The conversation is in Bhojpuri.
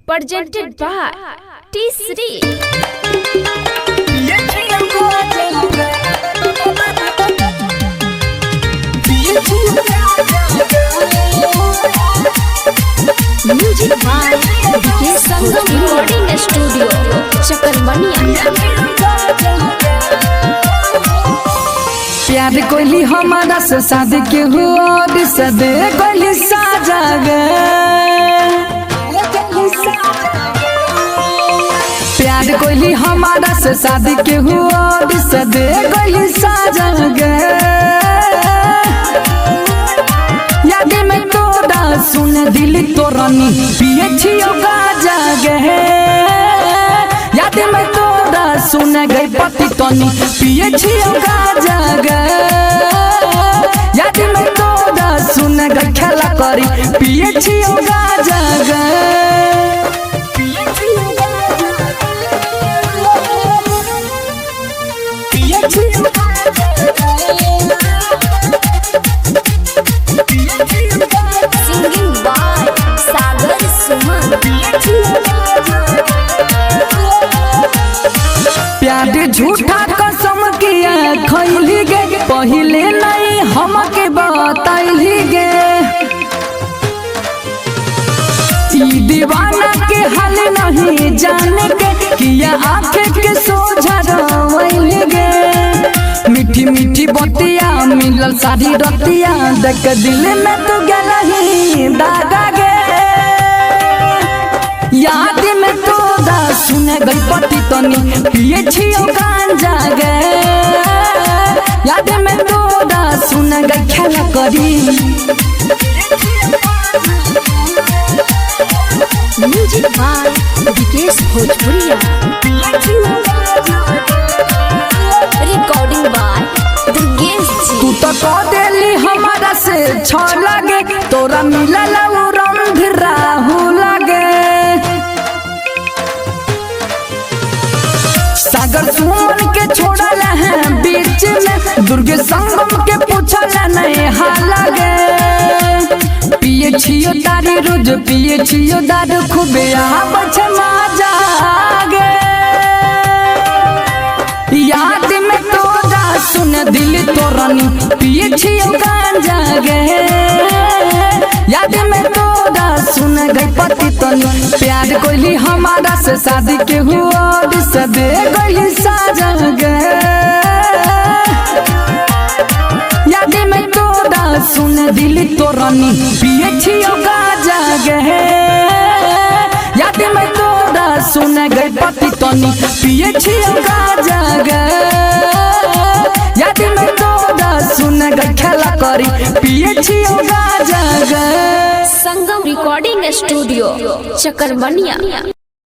presented by T3. Music by DK Sangam Recording Studio, चकरमनिया। प्यार कोली हमारा से शादी के हुआ सदे कोली साजा गे। प्यार कोली हमारा से शादी के हुआ सदे कोली साजा गे। याद में तोड़ा सुन दिल तोरनी पिए छियो गाजा गे। याद में तोड़ा सुन गई पति तनी पिए छियो गाजा गे। याद में तोड़ा सुन गई खेला करी पिए छियो गाजा गे। Singing by Sagar Suman। प्यार झूठा कसम किया खैली गे। पहले नहीं हमके बताइली गे। ई दीवाना के हाल नहीं जाने के किया आंखें के सोझा रवैली गे। मीठी मीठी बतिया मिलल सारी रतिया देख दिल में तो गलही दागा गे। याद में तोड़ा सुन गई पति तनी पिए छियो गांजा गे। याद में तोड़ा सुन गई खेला करी। Music by DK Bhojpuria। Recording by Durgesh जी। तू तो कह देली हमारा से छ लगे तोरा मिलल वो रंग राहु लगे। सागर सुमन के छोड़ल है बीच में दुर्गे संगम के पूछल नहीं हाल लगे। पिए छियो तारी रोज पिए छियो दारू खूबे आबछ मजा गे। याद में तोड़ा सुन दिल तोरनी पिए छियो गांजा गे। याद में तोड़ा सुन गई पति तनी प्यार कोली हमारा से शादी के हुआ सदे गई साजा गे। याद में तोड़ा सुन दिल तोरनी पिए छियो गांजा गे। याद में तोड़ा सुन गई पति तनी पिए छियो गांजा गे। याद में तोड़ा सुन गई खेला करी पिए छियो गांजा गे। संगम रिकॉर्डिंग स्टूडियो, चकरमनिया।